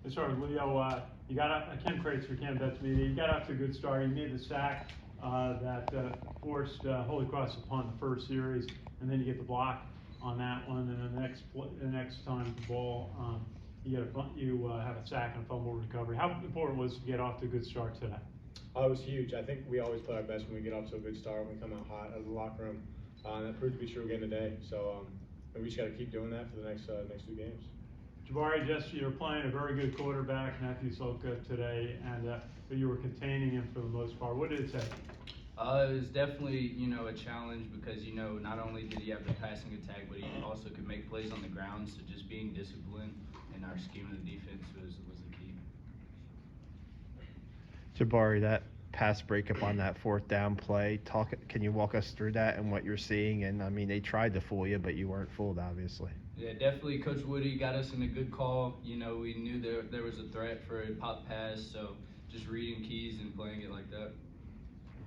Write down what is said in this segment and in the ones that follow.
Let's start with Leo. You got Ken Crates for Ken Betts Media. You got off to a good start. You made the sack that forced Holy Cross upon the first series, and then you get the block on that one. And then the next time the ball, you have a sack and a fumble recovery. How important was to get off to a good start today? It was huge. I think we always play our best when we get off to a good start, when we come out hot out of the locker room. And that proved to be true again today. So we just got to keep doing that for the next 2 games. Jabari, you're playing a very good quarterback, Matthew Soka, today, and you were containing him for the most part. What did it take? It was definitely, a challenge because, not only did he have the passing attack, but he also could make plays on the ground. So just being disciplined in our scheme of the defense was the key. Jabari, that pass breakup on that fourth down play, can you walk us through that and what you're seeing? And I mean, they tried to fool you, but you weren't fooled, obviously. Yeah, definitely. Coach Woody got us in a good call. We knew there was a threat for a pop pass, so just reading keys and playing it like that.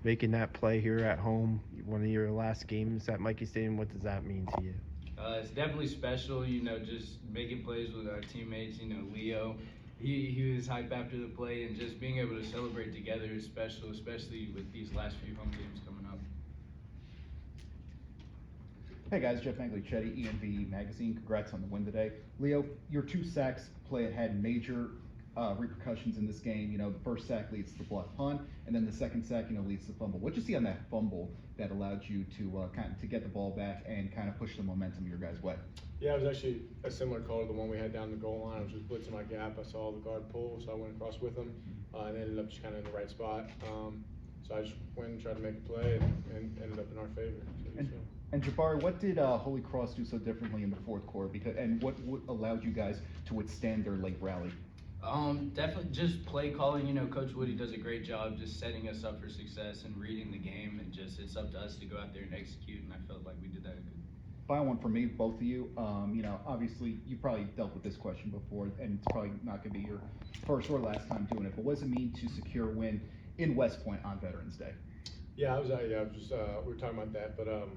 Making that play here at home, one of your last games at Mikey Stadium, what does that mean to you? It's definitely special, just making plays with our teammates. Leo, he was hype after the play, and just being able to celebrate together is special, especially with these last few home games coming up. Hey guys, Jeff Anglichetti, ENV Magazine. Congrats on the win today. Leo, your 2 sacks play had major repercussions in this game. The first sack leads to the block punt, and then the second sack, leads to the fumble. What'd you see on that fumble that allowed you to to get the ball back and kind of push the momentum your guys' way? Yeah, it was actually a similar call to the one we had down the goal line. I was just blitzing my gap. I saw the guard pull, so I went across with him, and ended up just kind of in the right spot. So I just went and tried to make a play, and ended up in our favor. And Jabari, what did Holy Cross do so differently in the fourth quarter? And what allowed you guys to withstand their late rally? Definitely just play calling. Coach Woody does a great job just setting us up for success and reading the game, and just it's up to us to go out there and execute, and I felt like we did that good. Final one for me, both of you. Obviously you probably dealt with this question before, and it's probably not going to be your first or last time doing it, but what does it mean to secure a win in West Point on Veterans Day? Yeah, we were talking about that, but a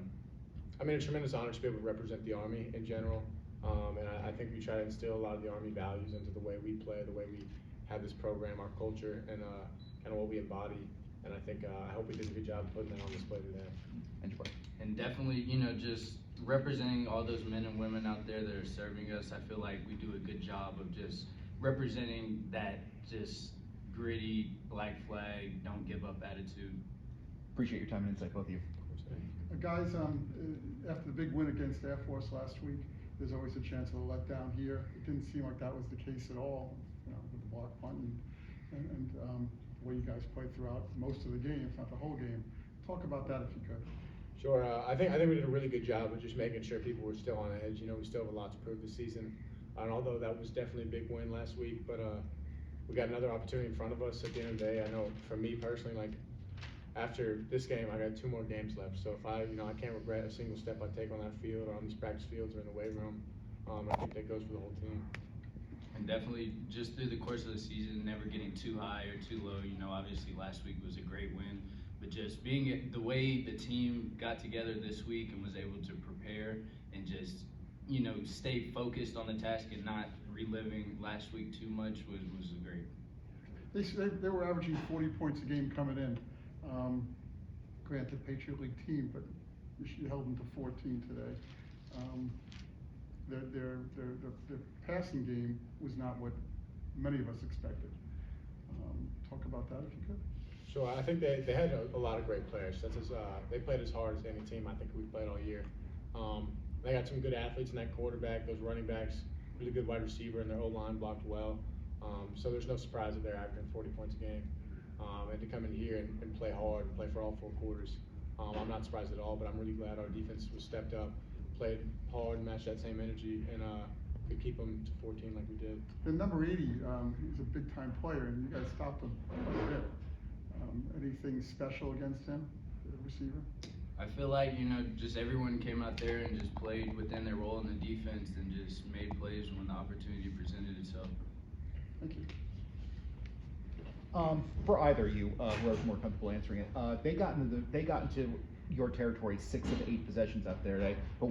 tremendous honor to be able to represent the Army in general. And I think we try to instill a lot of the Army values into the way we play, the way we have this program, our culture, and kind of what we embody. And I think I hope we did a good job putting that on display today. And definitely, just representing all those men and women out there that are serving us. I feel like we do a good job of just representing that just gritty black flag, don't give up attitude. Appreciate your time and insight, both of you. Guys, after the big win against Air Force last week, there's always a chance of a letdown here. It didn't seem like that was the case at all, with the block punt and the way you guys played throughout most of the game, if not the whole game. Talk about that if you could. Sure. I think we did a really good job of just making sure people were still on edge. We still have a lot to prove this season. And although that was definitely a big win last week, but we got another opportunity in front of us at the end of the day. I know for me personally, after this game, I got 2 more games left. So if I can't regret a single step I take on that field or on these practice fields or in the weight room. I think that goes for the whole team. And definitely just through the course of the season, never getting too high or too low. Obviously last week was a great win, but just being the way the team got together this week and was able to prepare and just, stay focused on the task and not reliving last week too much was great. They were averaging 40 points a game coming in. Granted, Patriot League team, but you held them to 14 today. Their passing game was not what many of us expected. Talk about that if you could. Sure. I think they had a lot of great players. They played as hard as any team I think we've played all year. They got some good athletes in that quarterback, those running backs, really good wide receiver, and their O-line blocked well. So there's no surprise that they're averaging 40 points a game. And to come in here and play hard and play for all 4 quarters, I'm not surprised at all, but I'm really glad our defense was stepped up, played hard, matched that same energy, and could keep them to 14 like we did. The number 80, he's a big-time player, and you guys stopped him quite a bit. Anything special against him, the receiver? I feel like, just everyone came out there and just played within their role in the defense and just made plays when the opportunity presented itself. Thank you. For either of you, whoever's more comfortable answering it, they got into your territory 6 of 8 possessions out there today, but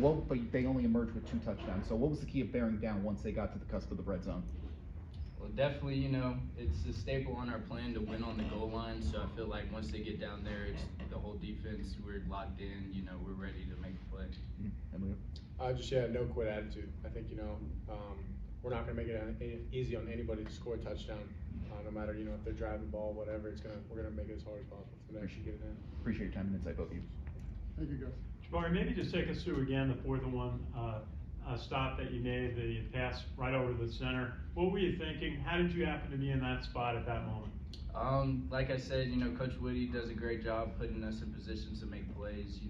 they only emerged with 2 touchdowns. So what was the key of bearing down once they got to the cusp of the red zone? Well, definitely, you know, it's a staple on our plan to win on the goal line. So I feel like once they get down there, it's the whole defense. We're locked in. You know, we're ready to make a play. Just no quit attitude. I think we're not gonna make it easy on anybody to score a touchdown. No matter if they're driving the ball, whatever. We're gonna make it as hard as possible for them to actually get it in. Appreciate your time and insight, both of you. Thank you, guys. Jabari, maybe just take us through again the 4th and 1 stop that you made, the pass right over the center. What were you thinking? How did you happen to be in that spot at that moment? Like I said, Coach Woody does a great job putting us in positions to make plays.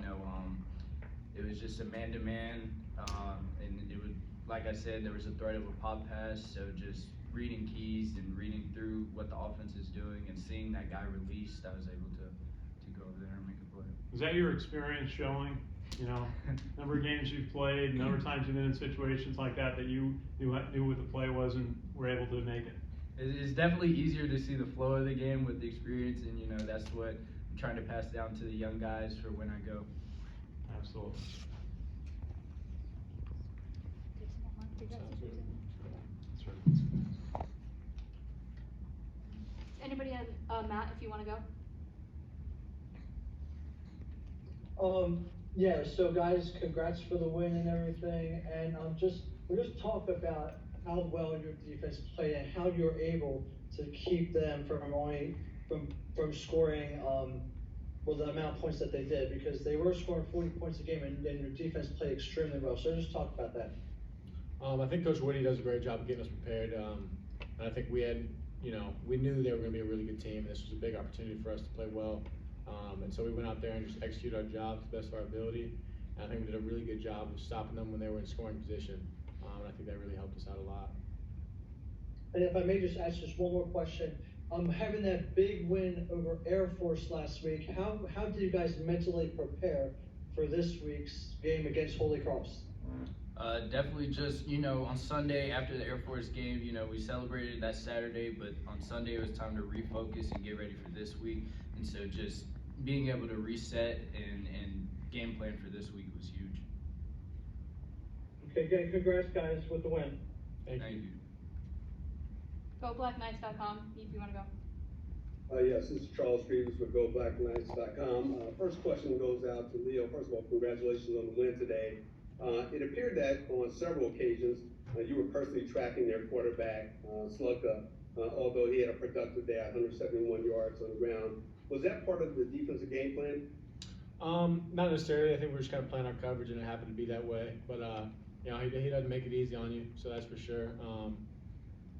It was just a man-to-man, and it would, like I said, there was a threat of a pop pass. So just reading keys and reading through what the offense is doing and seeing that guy released, I was able to go over there and make a play. Was that your experience showing? Number of games you've played, number of times you've been in situations like that you knew what the play was and were able to make it? It's definitely easier to see the flow of the game with the experience, and that's what I'm trying to pass down to the young guys for when I go. Absolutely. Anybody have, Matt, if you want to go? Yeah, so guys, congrats for the win and everything, and we'll just talk about how well your defense played and how you're able to keep them from scoring the amount of points that they did, because they were scoring 40 points a game and your defense played extremely well. So just talk about that. I think Coach Woody does a great job of getting us prepared. And I think we knew they were going to be a really good team. And this was a big opportunity for us to play well. And so we went out there and just executed our job to the best of our ability. And I think we did a really good job of stopping them when they were in scoring position. And I think that really helped us out a lot. And if I may just ask just one more question. Having that big win over Air Force last week, how did you guys mentally prepare for this week's game against Holy Cross? Definitely just, on Sunday after the Air Force game, we celebrated that Saturday, but on Sunday it was time to refocus and get ready for this week. And so just being able to reset and game plan for this week was huge. Okay, good. Congrats, guys, with the win. Thank you. GoBlackKnights.com, if you want to go. Yes, this is Charles Stevens with GoBlackKnights.com. First question goes out to Leo. First of all, congratulations on the win today. It appeared that on several occasions you were personally tracking their quarterback, Slugka, although he had a productive day, 171 yards on the ground. Was that part of the defensive game plan? Not necessarily. I think we were just kind of playing our coverage, and it happened to be that way. But he doesn't make it easy on you, so that's for sure.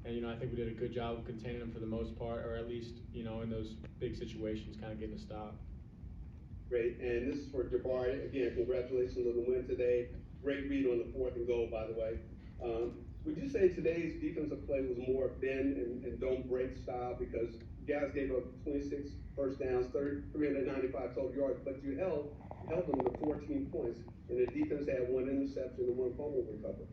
And I think we did a good job of containing him for the most part, or at least in those big situations, kind of getting a stop. Great. And this is for Jabari. Again, congratulations on the win today. Great read on the 4th and goal, by the way. Would you say today's defensive play was more bend and don't break style, because you guys gave up 26 first downs, 395 total yards, but you held them to 14 points, and the defense had 1 interception and 1 fumble recovery?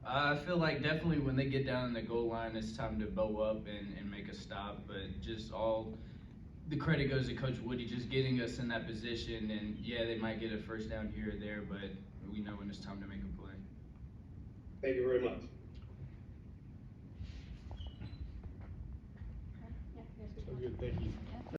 I feel like definitely when they get down in the goal line, it's time to bow up and make a stop. But just all the credit goes to Coach Woody, just getting us in that position. And yeah, they might get a first down here or there, but we know when it's time to make a play. Thank you very much. Yeah, So good. Thank you.